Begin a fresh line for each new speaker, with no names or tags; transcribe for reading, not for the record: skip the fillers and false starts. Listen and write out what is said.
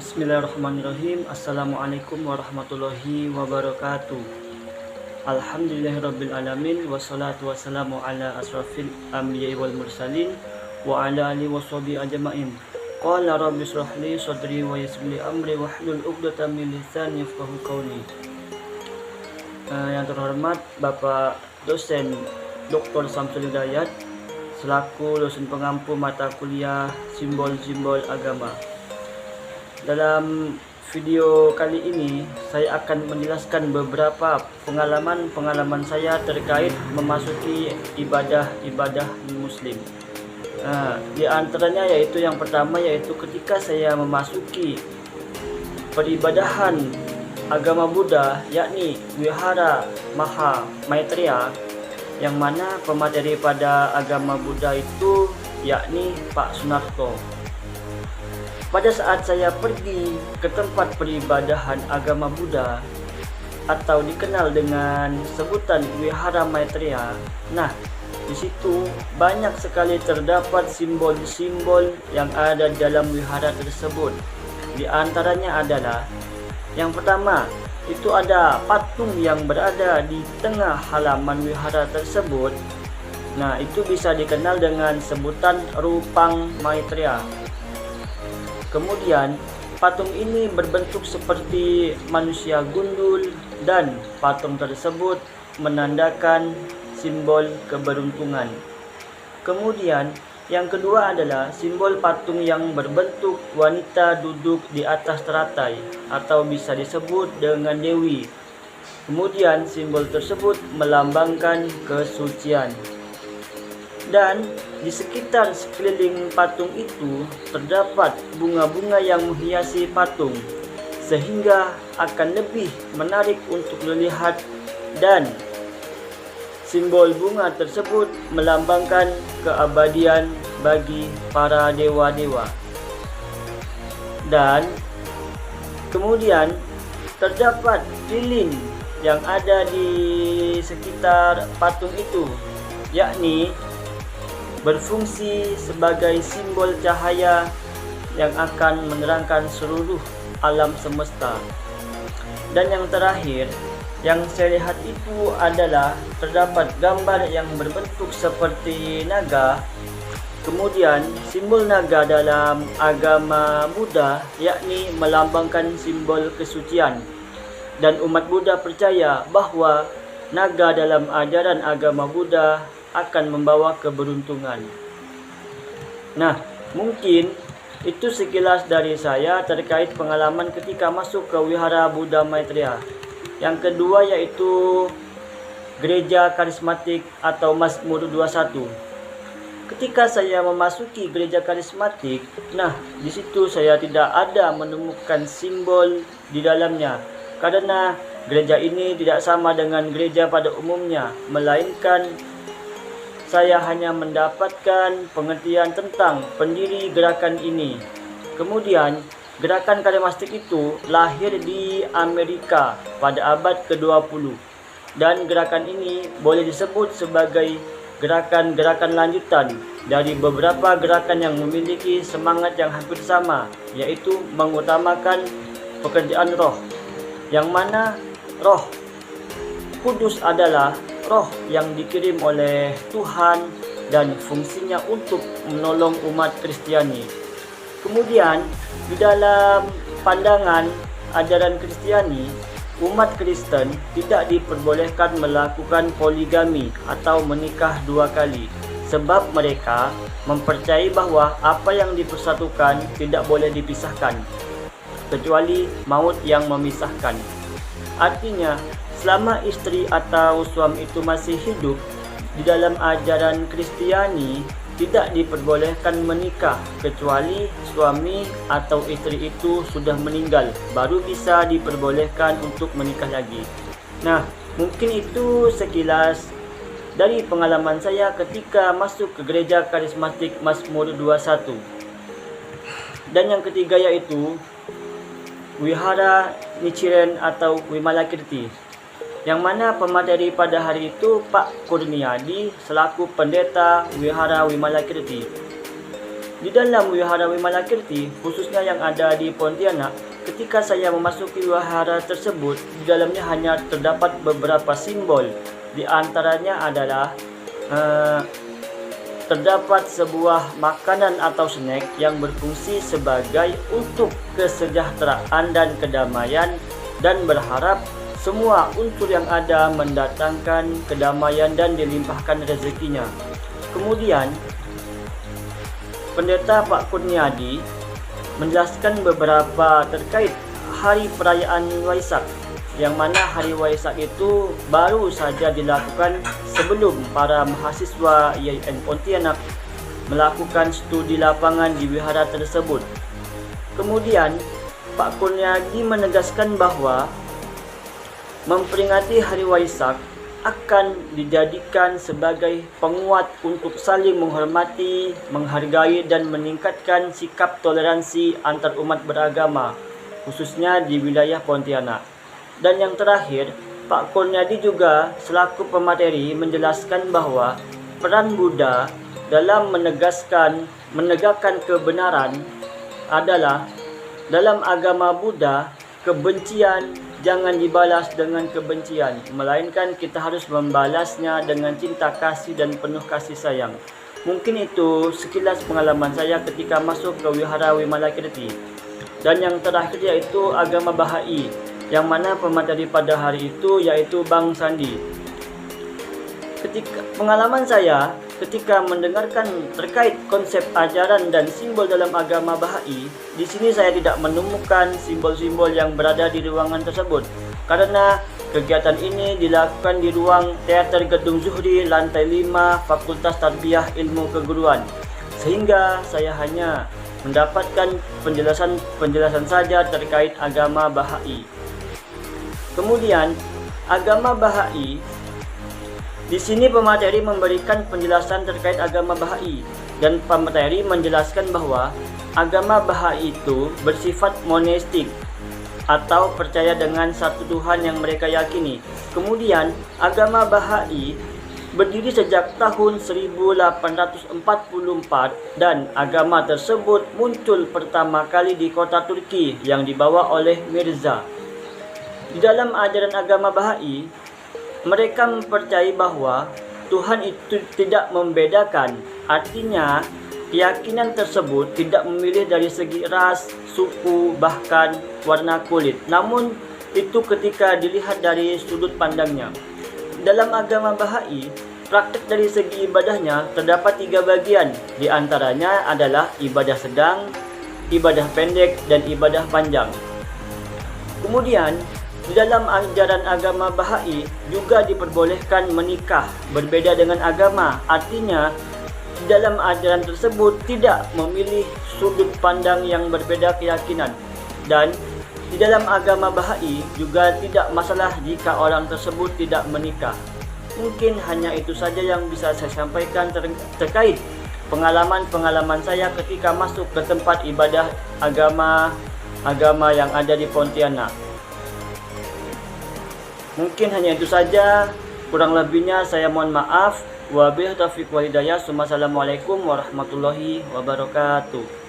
Bismillahirrahmanirrahim. Assalamualaikum warahmatullahi wabarakatuh. Alhamdulillahirabbil alamin wassalatu wassalamu ala asrafil anbiya'i wal mursalin wa ala alihi washabihi ajmain. Qala rabbi shrah li sadri wa yassir li amri wahlul 'uqdatam min lisani yafqahu qawli. Yang terhormat Bapak dosen Dr. Samsul Hidayat selaku dosen pengampu mata kuliah simbol-simbol agama. Dalam video kali ini saya akan menjelaskan beberapa pengalaman saya terkait memasuki ibadah muslim. Di antaranya yaitu yang pertama yaitu ketika saya memasuki peribadahan agama Buddha, yakni Wihara Maha Maitreya, yang mana pemateri pada agama Buddha itu yakni Pak Sunarto. Pada saat saya pergi ke tempat peribadahan agama Buddha atau dikenal dengan sebutan Wihara Maitreya, di situ banyak sekali terdapat simbol-simbol yang ada dalam wihara tersebut. Di antaranya adalah yang pertama, itu ada patung yang berada di tengah halaman wihara tersebut. Itu bisa dikenal dengan sebutan Rupang Maitreya. Kemudian, patung ini berbentuk seperti manusia gundul dan patung tersebut menandakan simbol keberuntungan. Kemudian, yang kedua adalah simbol patung yang berbentuk wanita duduk di atas teratai atau bisa disebut dengan dewi. Kemudian, simbol tersebut melambangkan kesucian. Dan di sekitar sekeliling patung itu terdapat bunga-bunga yang menghiasi patung, sehingga akan lebih menarik untuk dilihat, dan simbol bunga tersebut melambangkan keabadian bagi para dewa-dewa. Dan kemudian terdapat lilin yang ada di sekitar patung itu, yakni berfungsi sebagai simbol cahaya yang akan menerangkan seluruh alam semesta. Dan yang terakhir, yang saya lihat itu adalah terdapat gambar yang berbentuk seperti naga. Kemudian simbol naga dalam agama Buddha yakni melambangkan simbol kesucian. Dan umat Buddha percaya bahwa naga dalam ajaran agama Buddha akan membawa keberuntungan. Mungkin itu sekilas dari saya terkait pengalaman ketika masuk ke Wihara Buddha Maitreya. Yang kedua yaitu Gereja Karismatik atau Mazmur 21. Ketika saya memasuki Gereja Karismatik, di situ saya tidak ada menemukan simbol di dalamnya, karena gereja ini tidak sama dengan gereja pada umumnya, melainkan saya hanya mendapatkan pengertian tentang pendiri gerakan ini. Kemudian, gerakan karismatik itu lahir di Amerika pada abad ke-20. Dan gerakan ini boleh disebut sebagai gerakan-gerakan lanjutan dari beberapa gerakan yang memiliki semangat yang hampir sama, yaitu mengutamakan pekerjaan roh, yang mana roh kudus adalah roh yang dikirim oleh Tuhan dan fungsinya untuk menolong umat Kristiani. Kemudian, di dalam pandangan ajaran Kristiani, umat Kristen tidak diperbolehkan melakukan poligami atau menikah dua kali, sebab mereka mempercayai bahwa apa yang dipersatukan tidak boleh dipisahkan, kecuali maut yang memisahkan. Artinya, selama istri atau suami itu masih hidup, di dalam ajaran Kristiani tidak diperbolehkan menikah kecuali suami atau istri itu sudah meninggal, baru bisa diperbolehkan untuk menikah lagi. Mungkin itu sekilas dari pengalaman saya ketika masuk ke Gereja Karismatik Mazmur 21. Dan yang ketiga yaitu Wihara Nichiren atau Wimalakirti, yang mana pemateri pada hari itu Pak Kurniadi selaku pendeta Wihara Wimalakirti. Di dalam Wihara Wimalakirti, khususnya yang ada di Pontianak, ketika saya memasuki wihara tersebut, di dalamnya hanya terdapat beberapa simbol. Di antaranya adalah terdapat sebuah makanan atau snack yang berfungsi sebagai untuk kesejahteraan dan kedamaian, dan berharap semua unsur yang ada mendatangkan kedamaian dan dilimpahkan rezekinya. Kemudian Pendeta Pak Kurniadi menjelaskan beberapa terkait hari perayaan Waisak, yang mana hari Waisak itu baru saja dilakukan sebelum para mahasiswa IAIN Pontianak melakukan studi lapangan di wihara tersebut. Kemudian Pak Kurniadi menegaskan bahwa memperingati hari Waisak akan dijadikan sebagai penguat untuk saling menghormati, menghargai, dan meningkatkan sikap toleransi antar umat beragama, khususnya di wilayah Pontianak. Dan yang terakhir, Pak Kurniadi juga selaku pemateri menjelaskan bahwa peran Buddha dalam menegakkan kebenaran adalah, dalam agama Buddha, kebencian jangan dibalas dengan kebencian, melainkan kita harus membalasnya dengan cinta kasih dan penuh kasih sayang. Mungkin itu sekilas pengalaman saya ketika masuk ke Wihara Wimalakirti. Dan yang terakhir yaitu agama Bahai, yang mana pemateri pada hari itu yaitu Bang Sandi. Pengalaman saya ketika mendengarkan terkait konsep ajaran dan simbol dalam agama Bahai, di sini saya tidak menemukan simbol-simbol yang berada di ruangan tersebut, karena kegiatan ini dilakukan di ruang teater Gedung Zuhri, lantai 5, Fakultas Tarbiyah Ilmu Keguruan, sehingga saya hanya mendapatkan penjelasan saja terkait agama Bahai. Kemudian agama Bahai, di sini pemateri memberikan penjelasan terkait agama Bahai, dan pemateri menjelaskan bahwa agama Bahai itu bersifat monistik atau percaya dengan satu Tuhan yang mereka yakini. Kemudian agama Bahai berdiri sejak tahun 1844 dan agama tersebut muncul pertama kali di kota Turki yang dibawa oleh Mirza. Di dalam ajaran agama Bahai, mereka mempercayai bahwa Tuhan itu tidak membedakan, artinya keyakinan tersebut tidak memilih dari segi ras, suku, bahkan warna kulit. Namun itu ketika dilihat dari sudut pandangnya. Dalam agama Bahai, praktek dari segi ibadahnya terdapat 3 bagian. Di antaranya adalah ibadah sedang, ibadah pendek, dan ibadah panjang. Kemudian di dalam ajaran agama Bahai juga diperbolehkan menikah berbeda dengan agama. Artinya di dalam ajaran tersebut tidak memilih sudut pandang yang berbeda keyakinan. Dan di dalam agama Bahai juga tidak masalah jika orang tersebut tidak menikah. Mungkin hanya itu saja yang bisa saya sampaikan terkait pengalaman saya ketika masuk ke tempat ibadah agama yang ada di Pontianak. Mungkin hanya itu saja, kurang lebihnya saya mohon maaf. Wabillahi taufiq wal hidayah. Wassalamualaikum warahmatullahi wabarakatuh.